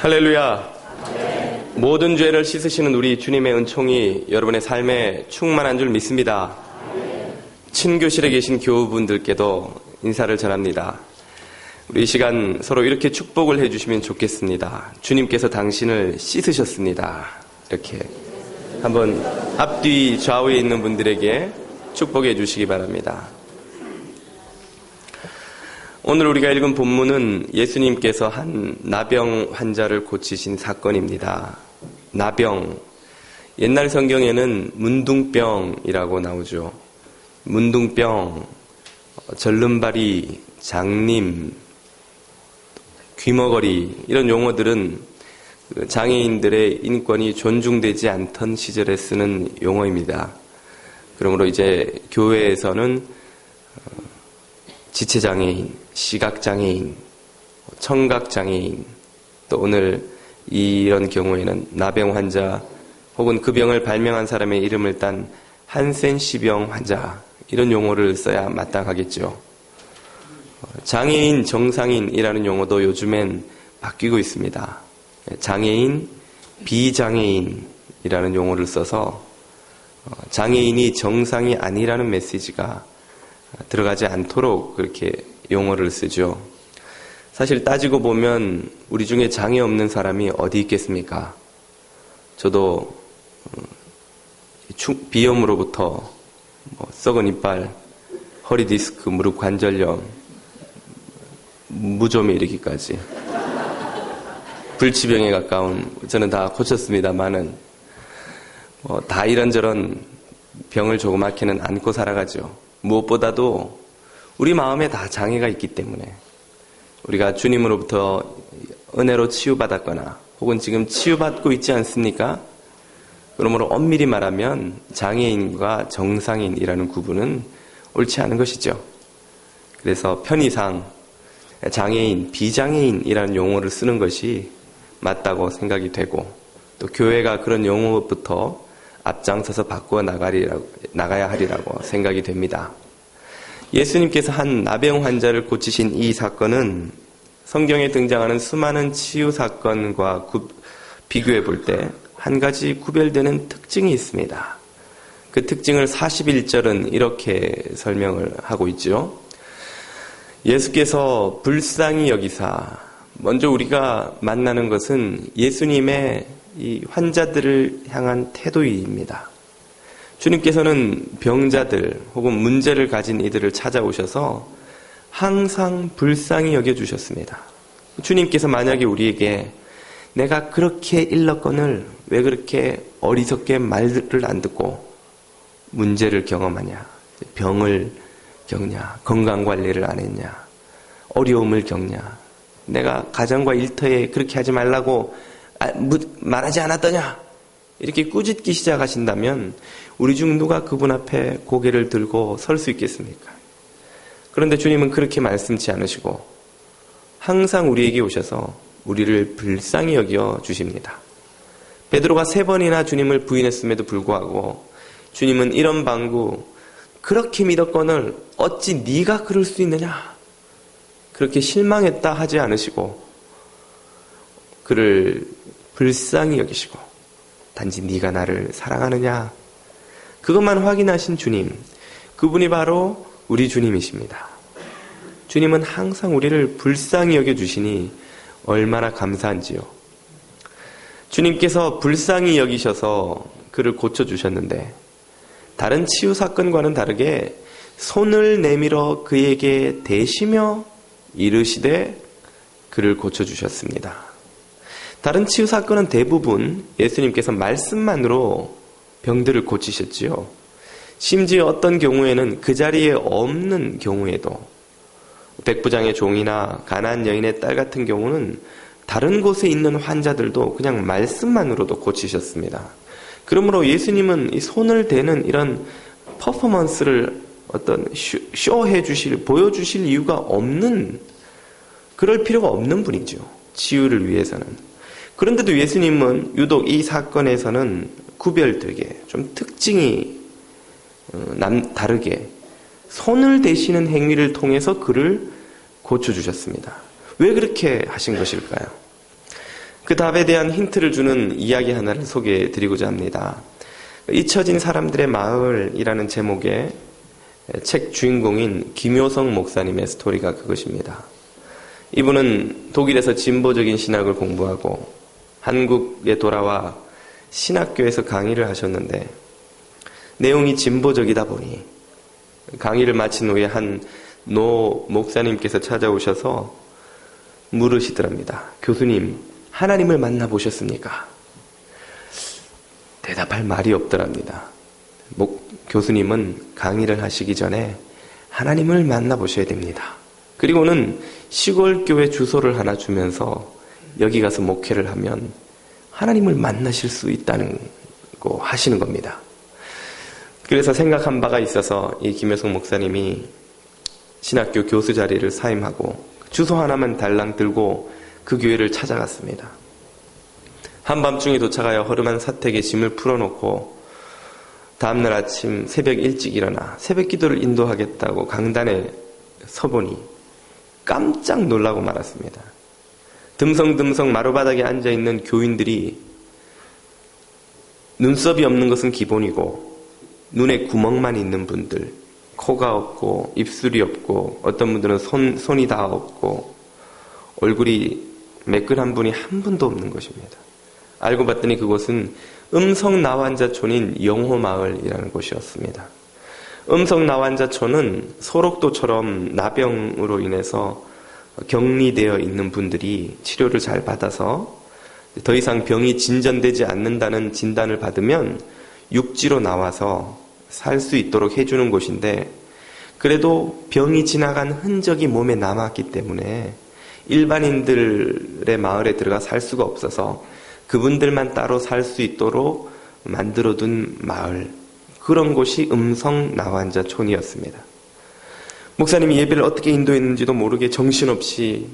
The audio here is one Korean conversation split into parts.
할렐루야. 모든 죄를 씻으시는 우리 주님의 은총이 여러분의 삶에 충만한 줄 믿습니다. 친교실에 계신 교우분들께도 인사를 전합니다. 우리 이 시간 서로 이렇게 축복을 해주시면 좋겠습니다. 주님께서 당신을 씻으셨습니다. 이렇게 한번 앞뒤 좌우에 있는 분들에게 축복해 주시기 바랍니다. 오늘 우리가 읽은 본문은 예수님께서 한 나병 환자를 고치신 사건입니다. 나병, 옛날 성경에는 문둥병이라고 나오죠. 문둥병, 절름발이, 장님, 귀머거리 이런 용어들은 장애인들의 인권이 존중되지 않던 시절에 쓰는 용어입니다. 그러므로 이제 교회에서는 지체장애인, 시각장애인, 청각장애인, 또 오늘 이런 경우에는 나병 환자 혹은 그 병을 발명한 사람의 이름을 딴 한센시병 환자, 이런 용어를 써야 마땅하겠죠. 장애인, 정상인이라는 용어도 요즘엔 바뀌고 있습니다. 장애인, 비장애인이라는 용어를 써서 장애인이 정상이 아니라는 메시지가 들어가지 않도록 그렇게 용어를 쓰죠. 사실 따지고 보면 우리 중에 장애 없는 사람이 어디 있겠습니까? 저도 비염으로부터 썩은 이빨, 허리 디스크, 무릎 관절염, 무좀에 이르기까지 불치병에 가까운 저는 다 고쳤습니다만은 다 이런저런 병을 조그맣게는 안고 살아가죠. 무엇보다도 우리 마음에 다 장애가 있기 때문에 우리가 주님으로부터 은혜로 치유받았거나 혹은 지금 치유받고 있지 않습니까? 그러므로 엄밀히 말하면 장애인과 정상인이라는 구분은 옳지 않은 것이죠. 그래서 편의상 장애인, 비장애인이라는 용어를 쓰는 것이 맞다고 생각이 되고 또 교회가 그런 용어부터 앞장서서 바꾸어 나가야 하리라고 생각이 됩니다. 예수님께서 한 나병 환자를 고치신 이 사건은 성경에 등장하는 수많은 치유 사건과 비교해 볼 때 한 가지 구별되는 특징이 있습니다. 그 특징을 41절은 이렇게 설명을 하고 있죠. 예수께서 불쌍히 여기사, 먼저 우리가 만나는 것은 예수님의 이 환자들을 향한 태도입니다. 주님께서는 병자들 혹은 문제를 가진 이들을 찾아오셔서 항상 불쌍히 여겨주셨습니다. 주님께서 만약에 우리에게 내가 그렇게 일렀거늘 왜 그렇게 어리석게 말을 안 듣고 문제를 경험하냐, 병을 겪냐, 건강관리를 안 했냐, 어려움을 겪냐, 내가 가정과 일터에 그렇게 하지 말라고 말하지 않았더냐, 이렇게 꾸짖기 시작하신다면 우리 중 누가 그분 앞에 고개를 들고 설 수 있겠습니까? 그런데 주님은 그렇게 말씀치 않으시고 항상 우리에게 오셔서 우리를 불쌍히 여겨 주십니다. 베드로가 3번이나 주님을 부인했음에도 불구하고 주님은 이런 방구, 그렇게 믿었거늘 어찌 네가 그럴 수 있느냐, 그렇게 실망했다 하지 않으시고 그를 불쌍히 여기시고 단지 네가 나를 사랑하느냐, 그것만 확인하신 주님, 그분이 바로 우리 주님이십니다. 주님은 항상 우리를 불쌍히 여겨주시니 얼마나 감사한지요. 주님께서 불쌍히 여기셔서 그를 고쳐주셨는데 다른 치유 사건과는 다르게 손을 내밀어 그에게 대시며 이르시되 그를 고쳐주셨습니다. 다른 치유 사건은 대부분 예수님께서 말씀만으로 병들을 고치셨지요. 심지어 어떤 경우에는 그 자리에 없는 경우에도 백부장의 종이나 가난한 여인의 딸 같은 경우는 다른 곳에 있는 환자들도 그냥 말씀만으로도 고치셨습니다. 그러므로 예수님은 이 손을 대는 이런 퍼포먼스를 어떤 쇼해 주실, 보여주실 이유가 없는, 그럴 필요가 없는 분이죠. 치유를 위해서는. 그런데도 예수님은 유독 이 사건에서는 구별되게 좀 특징이 다르게 손을 대시는 행위를 통해서 그를 고쳐주셨습니다. 왜 그렇게 하신 것일까요? 그 답에 대한 힌트를 주는 이야기 하나를 소개해 드리고자 합니다. 잊혀진 사람들의 마을이라는 제목의 책 주인공인 김효성 목사님의 스토리가 그것입니다. 이분은 독일에서 진보적인 신학을 공부하고 한국에 돌아와 신학교에서 강의를 하셨는데 내용이 진보적이다 보니 강의를 마친 후에 한 노 목사님께서 찾아오셔서 물으시더랍니다. 교수님, 하나님을 만나보셨습니까? 대답할 말이 없더랍니다. 교수님은 강의를 하시기 전에 하나님을 만나보셔야 됩니다. 그리고는 시골 교회 주소를 하나 주면서 여기 가서 목회를 하면 하나님을 만나실 수 있다는 거 하시는 겁니다. 그래서 생각한 바가 있어서 이 김효성 목사님이 신학교 교수 자리를 사임하고 주소 하나만 달랑 들고 그 교회를 찾아갔습니다. 한밤중에 도착하여 허름한 사택에 짐을 풀어놓고 다음날 아침 새벽 일찍 일어나 새벽 기도를 인도하겠다고 강단에 서보니 깜짝 놀라고 말았습니다. 듬성듬성 마루바닥에 앉아있는 교인들이 눈썹이 없는 것은 기본이고 눈에 구멍만 있는 분들, 코가 없고 입술이 없고 어떤 분들은 손이 다 없고 얼굴이 매끈한 분이 한 분도 없는 것입니다. 알고 봤더니 그곳은 음성나환자촌인 영호마을이라는 곳이었습니다. 음성나환자촌은 소록도처럼 나병으로 인해서 격리되어 있는 분들이 치료를 잘 받아서 더 이상 병이 진전되지 않는다는 진단을 받으면 육지로 나와서 살 수 있도록 해주는 곳인데 그래도 병이 지나간 흔적이 몸에 남았기 때문에 일반인들의 마을에 들어가 살 수가 없어서 그분들만 따로 살 수 있도록 만들어둔 마을, 그런 곳이 음성나환자촌이었습니다. 목사님이 예배를 어떻게 인도했는지도 모르게 정신없이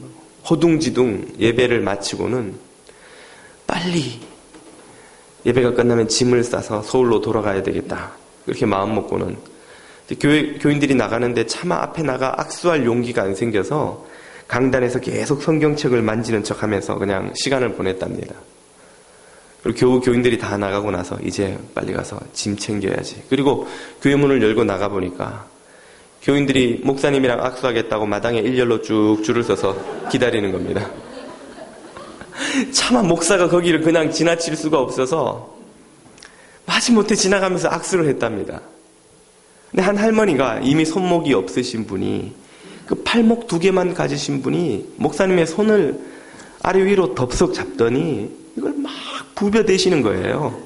허둥지둥 예배를 마치고는 빨리 예배가 끝나면 짐을 싸서 서울로 돌아가야 되겠다, 그렇게 마음 먹고는 교인들이 나가는데 차마 앞에 나가 악수할 용기가 안 생겨서 강단에서 계속 성경책을 만지는 척하면서 그냥 시간을 보냈답니다. 그리고 겨우 교인들이 다 나가고 나서 이제 빨리 가서 짐 챙겨야지. 그리고 교회 문을 열고 나가보니까 교인들이 목사님이랑 악수하겠다고 마당에 일렬로 쭉 줄을 서서 기다리는 겁니다. 차마 목사가 거기를 그냥 지나칠 수가 없어서 마지못해 지나가면서 악수를 했답니다. 근데 한 할머니가 이미 손목이 없으신 분이 그 팔목 2개만 가지신 분이 목사님의 손을 아래 위로 덥석 잡더니 이걸 막 부벼대시는 거예요.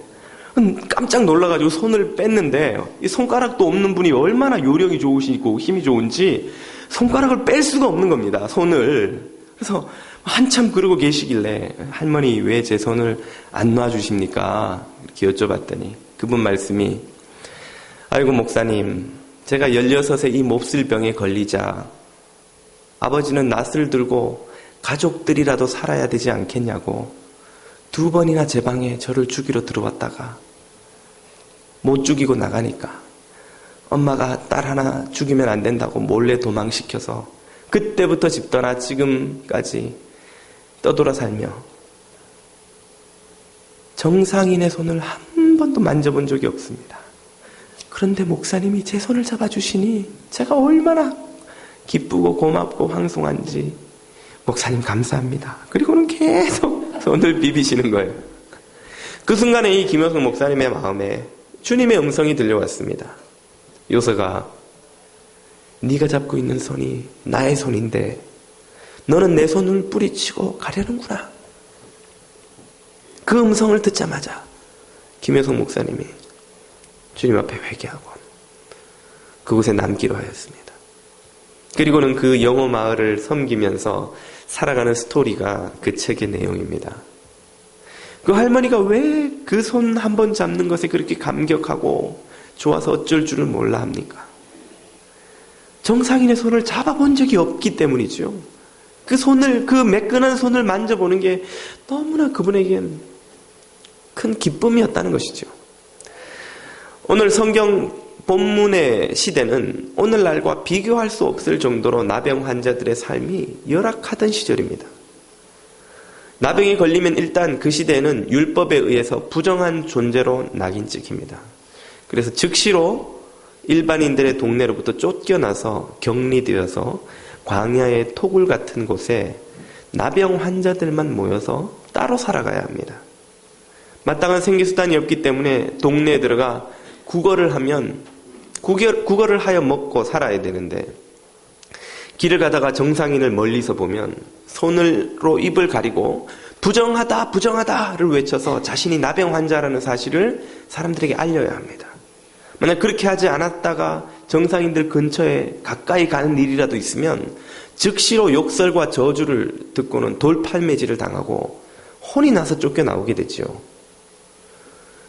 깜짝 놀라가지고 손을 뺐는데 이 손가락도 없는 분이 얼마나 요령이 좋으시고 힘이 좋은지 손가락을 뺄 수가 없는 겁니다. 손을. 그래서 한참 그러고 계시길래 할머니 왜 제 손을 안 놔주십니까? 이렇게 여쭤봤더니 그분 말씀이 아이고 목사님, 제가 16에 이 몹쓸 병에 걸리자 아버지는 낫을 들고 가족들이라도 살아야 되지 않겠냐고 2번이나 제 방에 저를 죽이러 들어왔다가 못 죽이고 나가니까 엄마가 딸 하나 죽이면 안 된다고 몰래 도망시켜서 그때부터 집 떠나 지금까지 떠돌아 살며 정상인의 손을 한 번도 만져본 적이 없습니다. 그런데 목사님이 제 손을 잡아주시니 제가 얼마나 기쁘고 고맙고 황송한지 목사님 감사합니다. 그리고는 계속 손을 비비시는 거예요. 그 순간에 이 김효성 목사님의 마음에 주님의 음성이 들려왔습니다. 요서가 네가 잡고 있는 손이 나의 손인데 너는 내 손을 뿌리치고 가려는구나. 그 음성을 듣자마자 김효성 목사님이 주님 앞에 회개하고 그곳에 남기로 하였습니다. 그리고는 그 영호 마을을 섬기면서 살아가는 스토리가 그 책의 내용입니다. 그 할머니가 왜 그 손 한 번 잡는 것에 그렇게 감격하고 좋아서 어쩔 줄을 몰라 합니까? 정상인의 손을 잡아본 적이 없기 때문이죠. 그 손을, 그 매끈한 손을 만져보는 게 너무나 그분에겐 큰 기쁨이었다는 것이죠. 오늘 성경 본문의 시대는 오늘날과 비교할 수 없을 정도로 나병 환자들의 삶이 열악하던 시절입니다. 나병에 걸리면 일단 그 시대에는 율법에 의해서 부정한 존재로 낙인 찍힙니다. 그래서 즉시로 일반인들의 동네로부터 쫓겨나서 격리되어서 광야의 토굴 같은 곳에 나병 환자들만 모여서 따로 살아가야 합니다. 마땅한 생계수단이 없기 때문에 동네에 들어가 구걸을 하여 먹고 살아야 되는데, 길을 가다가 정상인을 멀리서 보면 손으로 입을 가리고 부정하다 부정하다를 외쳐서 자신이 나병 환자라는 사실을 사람들에게 알려야 합니다. 만약 그렇게 하지 않았다가 정상인들 근처에 가까이 가는 일이라도 있으면 즉시로 욕설과 저주를 듣고는 돌팔매질을 당하고 혼이 나서 쫓겨나오게 되지요.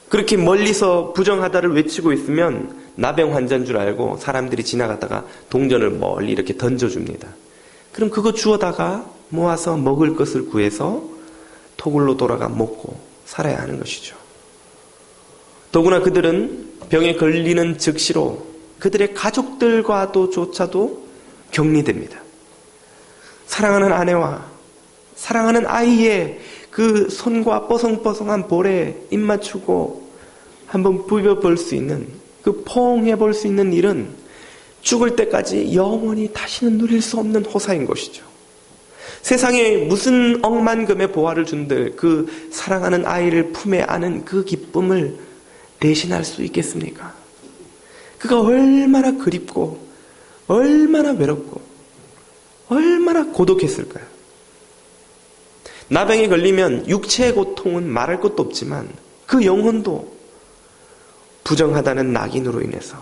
그렇게 멀리서 부정하다를 외치고 있으면 나병 환자인 줄 알고 사람들이 지나가다가 동전을 멀리 이렇게 던져줍니다. 그럼 그거 주워다가 모아서 먹을 것을 구해서 토굴로 돌아가 먹고 살아야 하는 것이죠. 더구나 그들은 병에 걸리는 즉시로 그들의 가족들과조차도 격리됩니다. 사랑하는 아내와 사랑하는 아이의 그 손과 뽀송뽀송한 볼에 입 맞추고 한번 부벼볼 수 있는, 그 포옹해볼 수 있는 일은 죽을 때까지 영원히 다시는 누릴 수 없는 호사인 것이죠. 세상에 무슨 억만금의 보화를 준들 그 사랑하는 아이를 품에 안은 그 기쁨을 대신할 수 있겠습니까? 그가 얼마나 그립고 얼마나 외롭고 얼마나 고독했을까요? 나병에 걸리면 육체의 고통은 말할 것도 없지만 그 영혼도 부정하다는 낙인으로 인해서,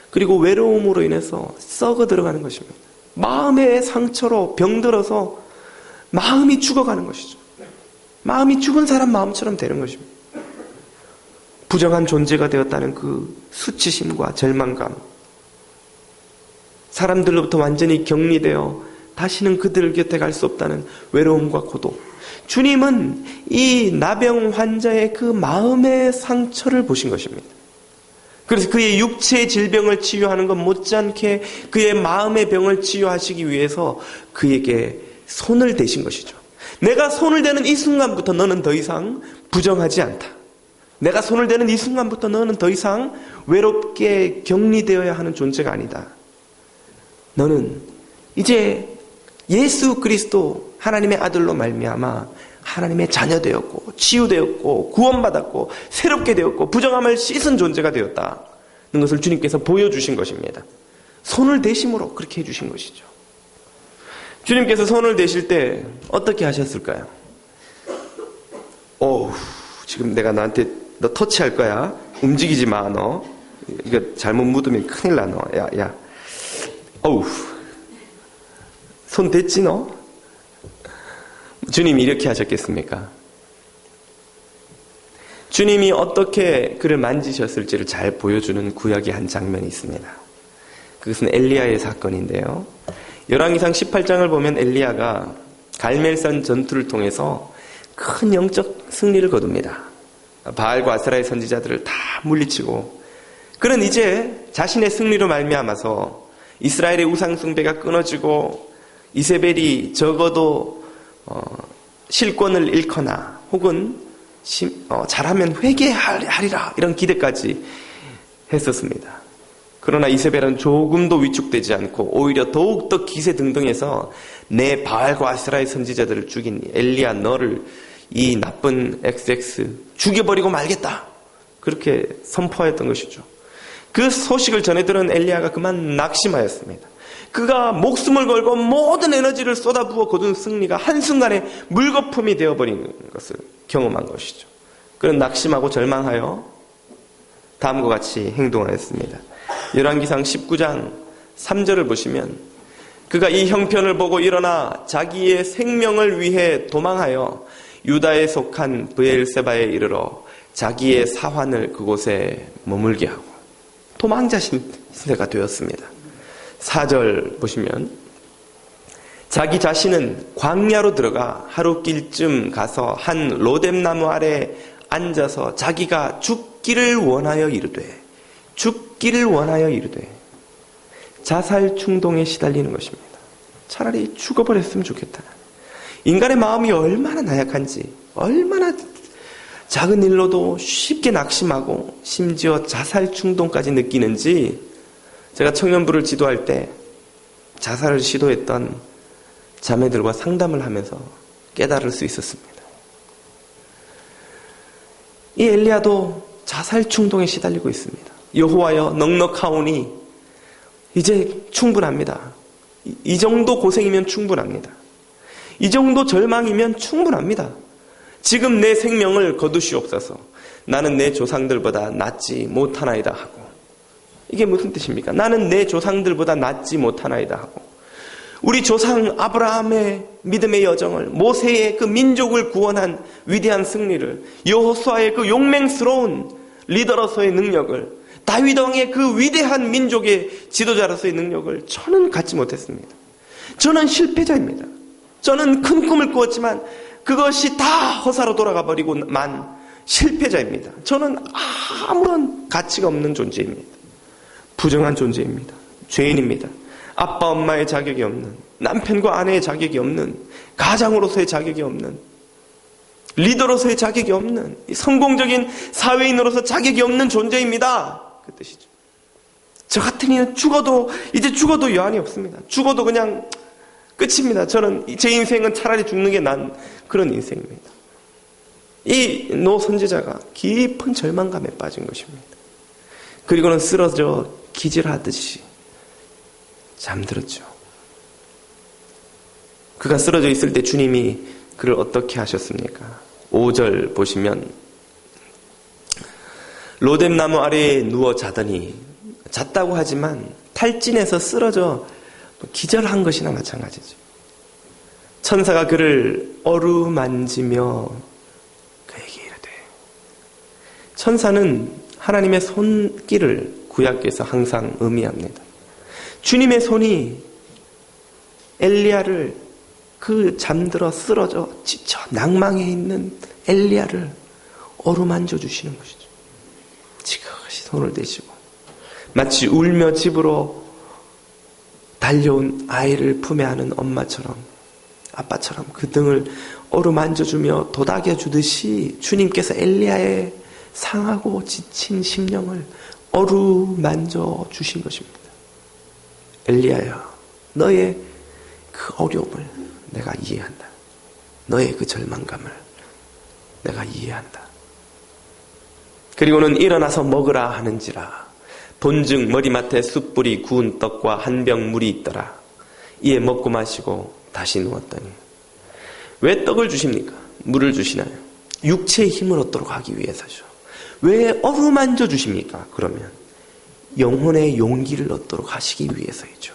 그리고 외로움으로 인해서 썩어 들어가는 것입니다. 마음의 상처로 병들어서 마음이 죽어가는 것이죠. 마음이 죽은 사람 마음처럼 되는 것입니다. 부정한 존재가 되었다는 그 수치심과 절망감, 사람들로부터 완전히 격리되어 다시는 그들 곁에 갈 수 없다는 외로움과 고독. 주님은 이 나병 환자의 그 마음의 상처를 보신 것입니다. 그래서 그의 육체의 질병을 치유하는 것 못지않게 그의 마음의 병을 치유하시기 위해서 그에게 손을 대신 것이죠. 내가 손을 대는 이 순간부터 너는 더 이상 부정하지 않다. 내가 손을 대는 이 순간부터 너는 더 이상 외롭게 격리되어야 하는 존재가 아니다. 너는 이제 예수 그리스도 하나님의 아들로 말미암아 하나님의 자녀 되었고 치유되었고 구원받았고 새롭게 되었고 부정함을 씻은 존재가 되었다는 것을 주님께서 보여주신 것입니다. 손을 대심으로 그렇게 해주신 것이죠. 주님께서 손을 대실 때 어떻게 하셨을까요? 지금 내가 너한테 너 터치할 거야. 움직이지 마, 너. 이거 잘못 묻으면 큰일 나, 너. 야. 손 댔지, 너? 주님이 이렇게 하셨겠습니까? 주님이 어떻게 그를 만지셨을지를 잘 보여주는 구약의 한 장면이 있습니다. 그것은 엘리야의 사건인데요. 열왕기상 18장을 보면 엘리야가 갈멜산 전투를 통해서 큰 영적 승리를 거둡니다. 바알과 아세라의 선지자들을 다 물리치고, 그는 이제 자신의 승리로 말미암아서 이스라엘의 우상 숭배가 끊어지고 이세벨이 적어도 실권을 잃거나 혹은 잘하면 회개하리라 이런 기대까지 했었습니다. 그러나 이세벨은 조금도 위축되지 않고 오히려 더욱더 기세등등해서 내 바알과 아세라의 선지자들을 죽인 엘리야, 너를 이 나쁜 XX 죽여버리고 말겠다, 그렇게 선포했던 것이죠. 그 소식을 전해 들은 엘리야가 그만 낙심하였습니다. 그가 목숨을 걸고 모든 에너지를 쏟아부어 거둔 승리가 한순간에 물거품이 되어버린 것을 경험한 것이죠. 그는 낙심하고 절망하여 다음과 같이 행동하였습니다. 열왕기상 19장 3절을 보시면 그가 이 형편을 보고 일어나 자기의 생명을 위해 도망하여 유다에 속한 브엘세바에 이르러 자기의 사환을 그곳에 머물게 하고 도망자 신세가 되었습니다. 4절 보시면 자기 자신은 광야로 들어가 하루길쯤 가서 한 로뎀나무 아래 앉아서 자기가 죽기를 원하여 이르되 자살 충동에 시달리는 것입니다. 차라리 죽어버렸으면 좋겠다. 인간의 마음이 얼마나 나약한지, 얼마나 작은 일로도 쉽게 낙심하고 심지어 자살 충동까지 느끼는지 제가 청년부를 지도할 때 자살을 시도했던 자매들과 상담을 하면서 깨달을 수 있었습니다. 이 엘리야도 자살 충동에 시달리고 있습니다. 여호와여 넉넉하오니 이제 충분합니다. 이 정도 고생이면 충분합니다. 이 정도 절망이면 충분합니다. 지금 내 생명을 거두시옵소서. 나는 내 조상들보다 낫지 못하나이다 하고. 이게 무슨 뜻입니까? 나는 내 조상들보다 낫지 못하나이다 하고. 우리 조상 아브라함의 믿음의 여정을, 모세의 그 민족을 구원한 위대한 승리를, 여호수아의 그 용맹스러운 리더로서의 능력을, 다윗 왕의 그 위대한 민족의 지도자로서의 능력을 저는 갖지 못했습니다. 저는 실패자입니다. 저는 큰 꿈을 꾸었지만 그것이 다 허사로 돌아가 버리고 만 실패자입니다. 저는 아무런 가치가 없는 존재입니다. 부정한 존재입니다. 죄인입니다. 아빠 엄마의 자격이 없는, 남편과 아내의 자격이 없는, 가장으로서의 자격이 없는, 리더로서의 자격이 없는, 성공적인 사회인으로서 자격이 없는 존재입니다. 그 뜻이죠. 저 같은 이는 이제 죽어도 여한이 없습니다. 죽어도 그냥 끝입니다. 저는 제 인생은 차라리 죽는 게 난 그런 인생입니다. 이 노 선지자가 깊은 절망감에 빠진 것입니다. 그리고는 쓰러져 기절하듯이 잠들었죠. 그가 쓰러져 있을 때 주님이 그를 어떻게 하셨습니까? 5절 보시면 로뎀나무 아래에 누워 자더니, 잤다고 하지만 탈진해서 쓰러져 기절한 것이나 마찬가지죠. 천사가 그를 어루만지며 그에게 이르되, 천사는 하나님의 손길을 구약에서 항상 의미합니다. 주님의 손이 엘리야를, 그 잠들어 쓰러져 지쳐 낭망해 있는 엘리야를 어루만져 주시는 것이죠. 지그시 손을 대시고 마치 울며 집으로 달려온 아이를 품에 안은 엄마처럼, 아빠처럼 그 등을 어루만져주며 도닥여주듯이 주님께서 엘리야의 상하고 지친 심령을 어루만져 주신 것입니다. 엘리야야, 너의 그 어려움을 내가 이해한다. 너의 그 절망감을 내가 이해한다. 그리고는 일어나서 먹으라 하는지라. 본즉 머리맡에 숯불이 구운 떡과 한 병 물이 있더라. 이에 먹고 마시고 다시 누웠더니. 왜 떡을 주십니까? 물을 주시나요? 육체의 힘을 얻도록 하기 위해서죠. 왜 어루만져 주십니까? 그러면 영혼의 용기를 얻도록 하시기 위해서이죠.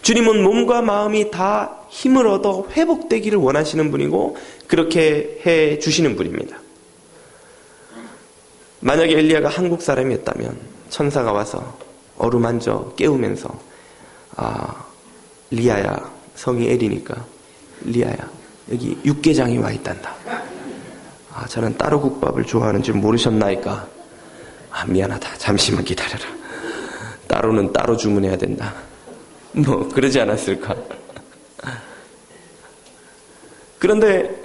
주님은 몸과 마음이 다 힘을 얻어 회복되기를 원하시는 분이고 그렇게 해 주시는 분입니다. 만약에 엘리야가 한국 사람이었다면 천사가 와서 어루만져 깨우면서, 리아야, 성이 엘이니까 리아야, 여기 육개장이 와 있단다. 저는 따로 국밥을 좋아하는 줄 모르셨나이까? 미안하다. 잠시만 기다려라. 따로는 따로 주문해야 된다. 그러지 않았을까? 그런데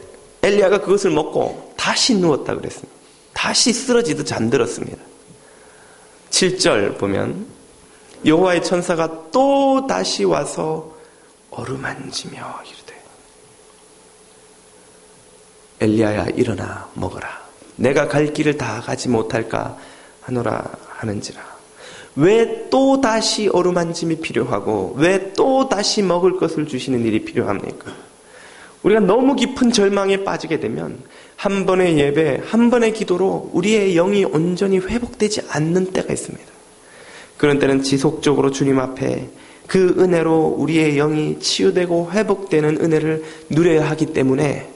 엘리야가 그것을 먹고 다시 누웠다 그랬습니다. 다시 쓰러지듯 잠들었습니다. 7절 보면 여호와의 천사가 또 다시 와서 어루만지며 이르되, 엘리야야 일어나 먹어라. 내가 갈 길을 다 가지 못할까 하노라 하는지라. 왜 또 다시 어루만짐이 필요하고 왜 또 다시 먹을 것을 주시는 일이 필요합니까? 우리가 너무 깊은 절망에 빠지게 되면 한 번의 예배, 한 번의 기도로 우리의 영이 온전히 회복되지 않는 때가 있습니다. 그런 때는 지속적으로 주님 앞에 그 은혜로 우리의 영이 치유되고 회복되는 은혜를 누려야 하기 때문에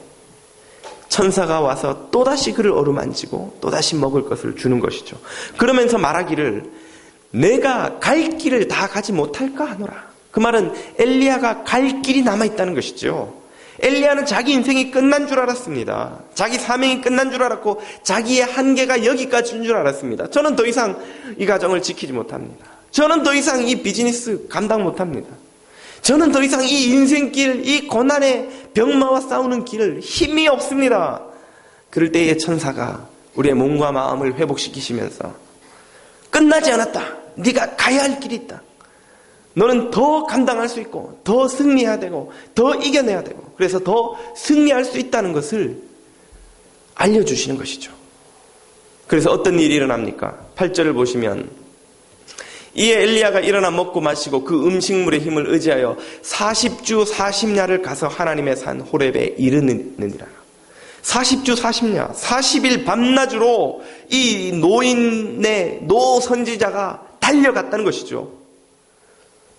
천사가 와서 또다시 그를 어루만지고 또다시 먹을 것을 주는 것이죠. 그러면서 말하기를, 내가 갈 길을 다 가지 못할까 하노라. 그 말은 엘리야가 갈 길이 남아있다는 것이죠. 엘리야는 자기 인생이 끝난 줄 알았습니다. 자기 사명이 끝난 줄 알았고 자기의 한계가 여기까지인 줄 알았습니다. 저는 더 이상 이 가정을 지키지 못합니다. 저는 더 이상 이 비즈니스 감당 못합니다. 저는 더 이상 이 인생길, 이 고난의 병마와 싸우는 길 힘이 없습니다. 그럴 때에 천사가 우리의 몸과 마음을 회복시키시면서 끝나지 않았다. 네가 가야 할 길이 있다. 너는 더 감당할 수 있고 더 승리해야 되고 더 이겨내야 되고 그래서 더 승리할 수 있다는 것을 알려주시는 것이죠. 그래서 어떤 일이 일어납니까? 8절을 보시면 이에 엘리야가 일어나 먹고 마시고 그 음식물의 힘을 의지하여 40주 40야를 가서 하나님의 산 호렙에 이르느니라. 40주 40야 40일 밤낮으로 이 노인의 노선지자가 달려갔다는 것이죠.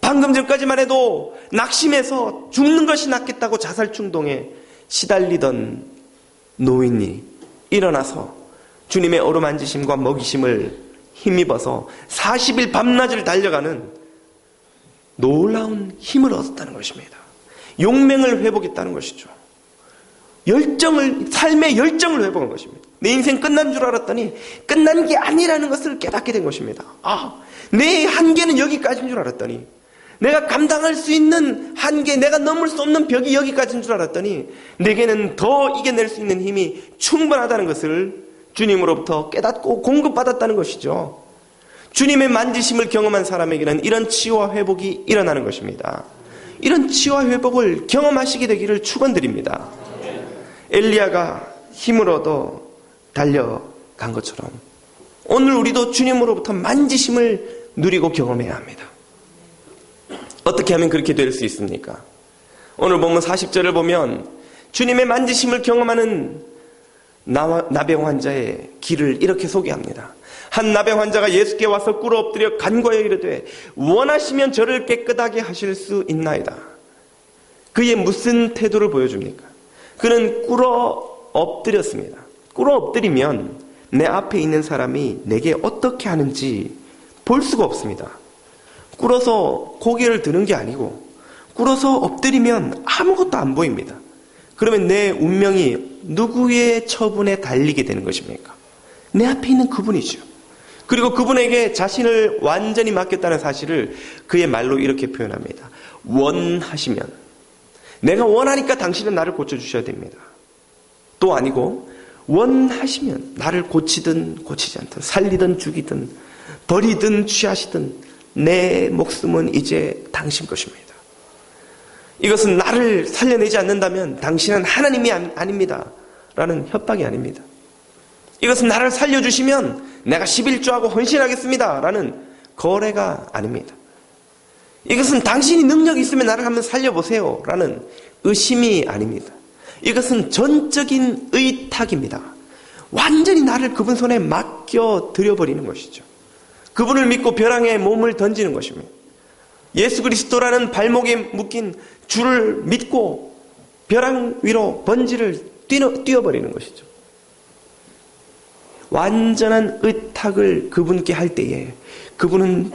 방금 전까지만 해도 낙심해서 죽는 것이 낫겠다고 자살 충동에 시달리던 노인이 일어나서 주님의 어루만지심과 먹이심을 힘입어서 40일 밤낮을 달려가는 놀라운 힘을 얻었다는 것입니다. 용맹을 회복했다는 것이죠. 삶의 열정을 회복한 것입니다. 내 인생 끝난 줄 알았더니 끝난 게 아니라는 것을 깨닫게 된 것입니다. 내 한계는 여기까지인 줄 알았더니 내가 감당할 수 있는 한계, 내가 넘을 수 없는 벽이 여기까지인 줄 알았더니 내게는 더 이겨낼 수 있는 힘이 충분하다는 것을 주님으로부터 깨닫고 공급받았다는 것이죠. 주님의 만지심을 경험한 사람에게는 이런 치유와 회복이 일어나는 것입니다. 이런 치유와 회복을 경험하시게 되기를 축원드립니다. 엘리야가 힘을 얻어 달려간 것처럼 오늘 우리도 주님으로부터 만지심을 누리고 경험해야 합니다. 어떻게 하면 그렇게 될 수 있습니까? 오늘 보면 40절을 보면 주님의 만지심을 경험하는 나병 환자의 길을 이렇게 소개합니다. 한 나병 환자가 예수께 와서 꿇어 엎드려 간구하여 이르되 원하시면 저를 깨끗하게 하실 수 있나이다. 그의 무슨 태도를 보여줍니까? 그는 꿇어 엎드렸습니다. 꿇어 엎드리면 내 앞에 있는 사람이 내게 어떻게 하는지 볼 수가 없습니다. 꿇어서 고개를 드는 게 아니고 꿇어서 엎드리면 아무것도 안 보입니다. 그러면 내 운명이 누구의 처분에 달리게 되는 것입니까? 내 앞에 있는 그분이죠. 그리고 그분에게 자신을 완전히 맡겼다는 사실을 그의 말로 이렇게 표현합니다. 원하시면, 내가 원하니까 당신은 나를 고쳐주셔야 됩니다. 또 아니고 원하시면 나를 고치든 고치지 않든 살리든 죽이든 버리든 취하시든 내 목숨은 이제 당신 것입니다. 이것은 나를 살려내지 않는다면 당신은 하나님이 아닙니다 라는 협박이 아닙니다. 이것은 나를 살려주시면 내가 11조하고 헌신하겠습니다 라는 거래가 아닙니다. 이것은 당신이 능력이 있으면 나를 한번 살려보세요 라는 의심이 아닙니다. 이것은 전적인 의탁입니다. 완전히 나를 그분 손에 맡겨 드려버리는 것이죠. 그분을 믿고 벼랑에 몸을 던지는 것입니다. 예수 그리스도라는 발목에 묶인 줄을 믿고 벼랑 위로 번지를 뛰어버리는 것이죠. 완전한 의탁을 그분께 할 때에 그분은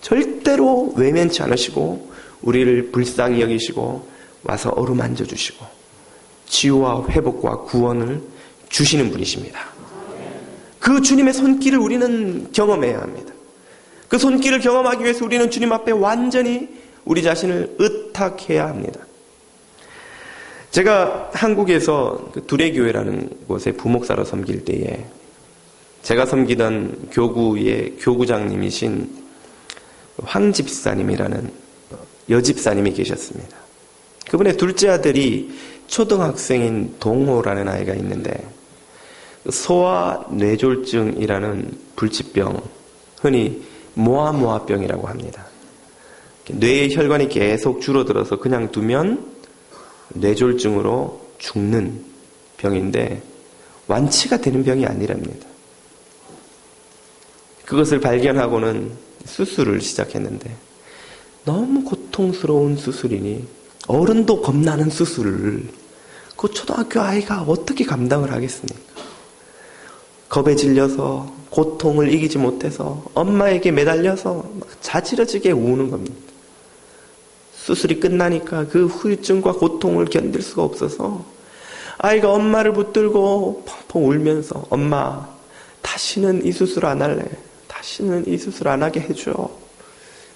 절대로 외면치 않으시고 우리를 불쌍히 여기시고 와서 어루만져 주시고 치유와 회복과 구원을 주시는 분이십니다. 그 주님의 손길을 우리는 경험해야 합니다. 그 손길을 경험하기 위해서 우리는 주님 앞에 완전히 우리 자신을 의탁해야 합니다. 제가 한국에서 그 두레교회라는 곳에 부목사로 섬길 때에 제가 섬기던 교구의 교구장님이신 황집사님이라는 여집사님이 계셨습니다. 그분의 둘째 아들이 초등학생인 동호라는 아이가 있는데 소아 뇌졸중이라는 불치병, 흔히 모아모아병이라고 합니다. 뇌의 혈관이 계속 줄어들어서 그냥 두면 뇌졸중으로 죽는 병인데 완치가 되는 병이 아니랍니다. 그것을 발견하고는 수술을 시작했는데 너무 고통스러운 수술이니 어른도 겁나는 수술을 그 초등학교 아이가 어떻게 감당을 하겠습니까? 겁에 질려서 고통을 이기지 못해서 엄마에게 매달려서 막 자지러지게 우는 겁니다. 수술이 끝나니까 그 후유증과 고통을 견딜 수가 없어서 아이가 엄마를 붙들고 펑펑 울면서 엄마 다시는 이 수술 안 할래. 다시는 이 수술 안 하게 해줘.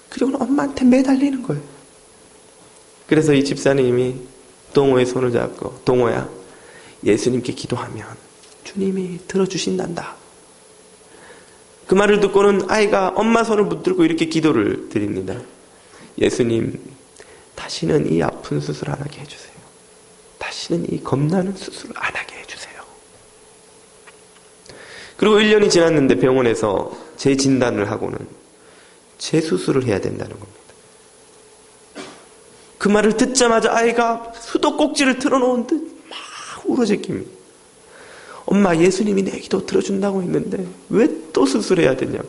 그리고는 엄마한테 매달리는 거예요. 그래서 이 집사님이 동호의 손을 잡고, 동호야, 예수님께 기도하면 주님이 들어주신단다. 그 말을 듣고는 아이가 엄마 손을 붙들고 이렇게 기도를 드립니다. 예수님, 다시는 이 아픈 수술 안 하게 해주세요. 다시는 이 겁나는 수술 안 하게 해주세요. 그리고 1년이 지났는데 병원에서 재진단을 하고는 재수술을 해야 된다는 겁니다. 그 말을 듣자마자 아이가 수도꼭지를 틀어놓은 듯 막 울어제낍니다. 엄마, 예수님이 내 기도 들어준다고 했는데 왜 또 수술해야 되냐고.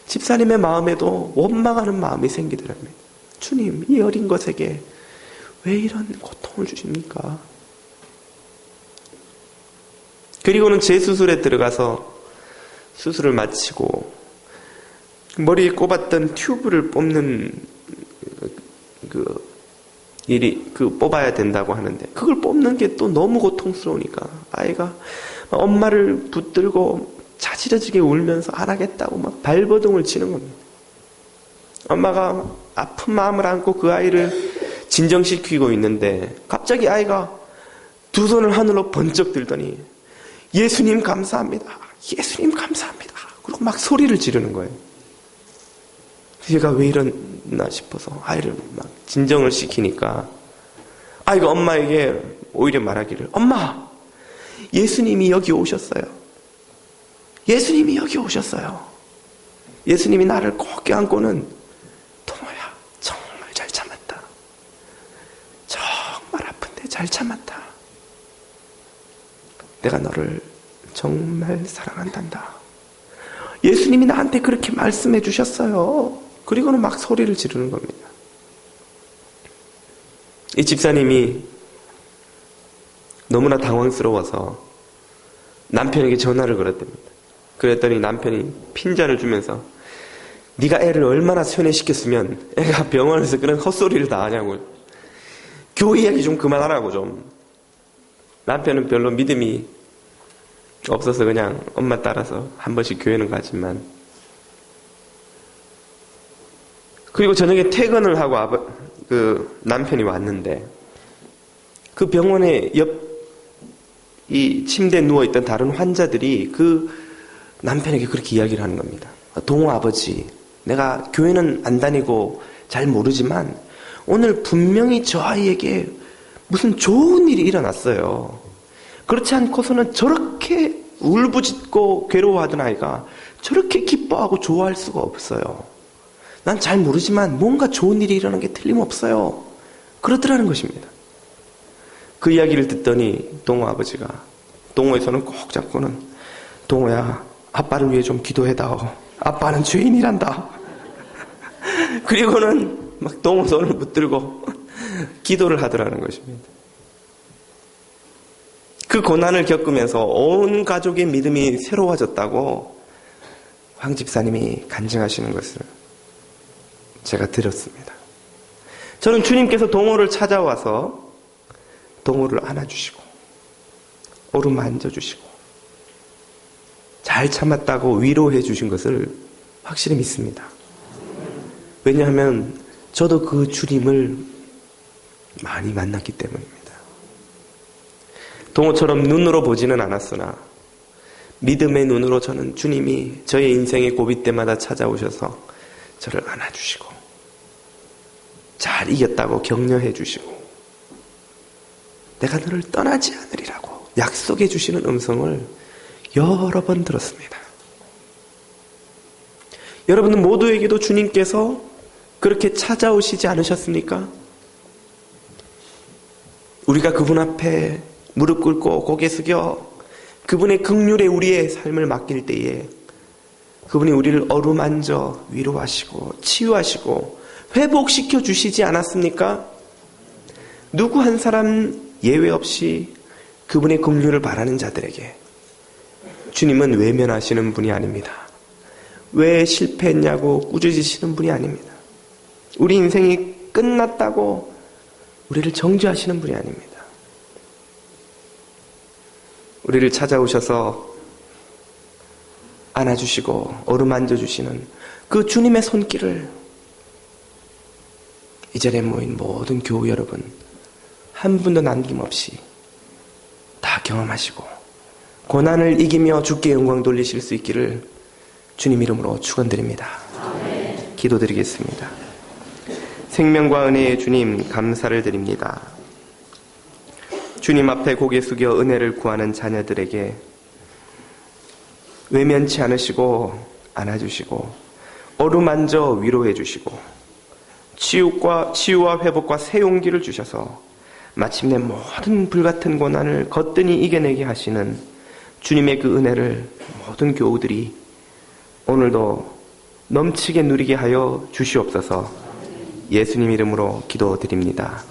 집사님의 마음에도 원망하는 마음이 생기더랍니다. 주님, 이 어린 것에게 왜 이런 고통을 주십니까? 그리고는 재수술에 들어가서 수술을 마치고 머리에 꼽았던 튜브를 뽑는 일이 뽑아야 된다고 하는데, 그걸 뽑는 게 또 너무 고통스러우니까 아이가 엄마를 붙들고 자지러지게 울면서 안 하겠다고 막 발버둥을 치는 겁니다. 엄마가 아픈 마음을 안고 그 아이를 진정시키고 있는데 갑자기 아이가 두 손을 하늘로 번쩍 들더니 예수님 감사합니다. 예수님 감사합니다. 그리고 막 소리를 지르는 거예요. 얘가 왜 이러나 싶어서 아이를 막 진정을 시키니까 아이가 엄마에게 오히려 말하기를, 엄마, 예수님이 여기 오셨어요. 예수님이 여기 오셨어요. 예수님이 나를 꼭 껴안고는, 동호야, 정말 잘 참았다. 정말 아픈데 잘 참았다. 내가 너를 정말 사랑한단다. 예수님이 나한테 그렇게 말씀해 주셨어요. 그리고는 막 소리를 지르는 겁니다. 이 집사님이 너무나 당황스러워서 남편에게 전화를 걸었답니다. 그랬더니 남편이 핀잔을 주면서, 네가 애를 얼마나 세뇌시켰으면 애가 병원에서 그런 헛소리를 다 하냐고. 교회 이야기 좀 그만하라고 좀. 남편은 별로 믿음이 없어서 그냥 엄마 따라서 한 번씩 교회는 가지만, 그리고 저녁에 퇴근을 하고 남편이 왔는데 그 병원에 이 침대에 누워있던 다른 환자들이 그 남편에게 그렇게 이야기를 하는 겁니다. 동호 아버지, 내가 교회는 안 다니고 잘 모르지만 오늘 분명히 저 아이에게 무슨 좋은 일이 일어났어요. 그렇지 않고서는 저렇게 울부짖고 괴로워하던 아이가 저렇게 기뻐하고 좋아할 수가 없어요. 난 잘 모르지만 뭔가 좋은 일이 일어난 게 틀림없어요. 그러더라는 것입니다. 그 이야기를 듣더니 동호 아버지가 동호의 손을 꼭 잡고는, 동호야, 아빠를 위해 좀 기도해다오. 아빠는 죄인이란다. 그리고는 막 동호 손을 붙들고 기도를 하더라는 것입니다. 그 고난을 겪으면서 온 가족의 믿음이 새로워졌다고 황 집사님이 간증하시는 것을 제가 들었습니다. 저는 주님께서 동호를 찾아와서 동호를 안아주시고 어루만져 주시고 잘 참았다고 위로해 주신 것을 확실히 믿습니다. 왜냐하면 저도 그 주님을 많이 만났기 때문입니다. 동호처럼 눈으로 보지는 않았으나 믿음의 눈으로 저는 주님이 저의 인생의 고비 때마다 찾아오셔서 저를 안아주시고 잘 이겼다고 격려해 주시고 내가 너를 떠나지 않으리라고 약속해 주시는 음성을 여러 번 들었습니다. 여러분 모두에게도 주님께서 그렇게 찾아오시지 않으셨습니까? 우리가 그분 앞에 무릎 꿇고 고개 숙여 그분의 긍휼에 우리의 삶을 맡길 때에 그분이 우리를 어루만져 위로하시고 치유하시고 회복시켜 주시지 않았습니까? 누구 한 사람 예외 없이 그분의 긍휼을 바라는 자들에게 주님은 외면하시는 분이 아닙니다. 왜 실패했냐고 꾸짖으시는 분이 아닙니다. 우리 인생이 끝났다고 우리를 정죄하시는 분이 아닙니다. 우리를 찾아오셔서 안아주시고 어루만져 주시는 그 주님의 손길을 이 자리에 모인 모든 교우 여러분 한 분도 남김없이 다 경험하시고 고난을 이기며 주께 영광 돌리실 수 있기를 주님 이름으로 축원드립니다. 기도드리겠습니다. 생명과 은혜의 주님 감사를 드립니다. 주님 앞에 고개 숙여 은혜를 구하는 자녀들에게 외면치 않으시고 안아주시고 어루만져 위로해 주시고 치유와 회복과 새 용기를 주셔서 마침내 모든 불같은 고난을 거뜬히 이겨내게 하시는 주님의 그 은혜를 모든 교우들이 오늘도 넘치게 누리게 하여 주시옵소서. 예수님 이름으로 기도드립니다.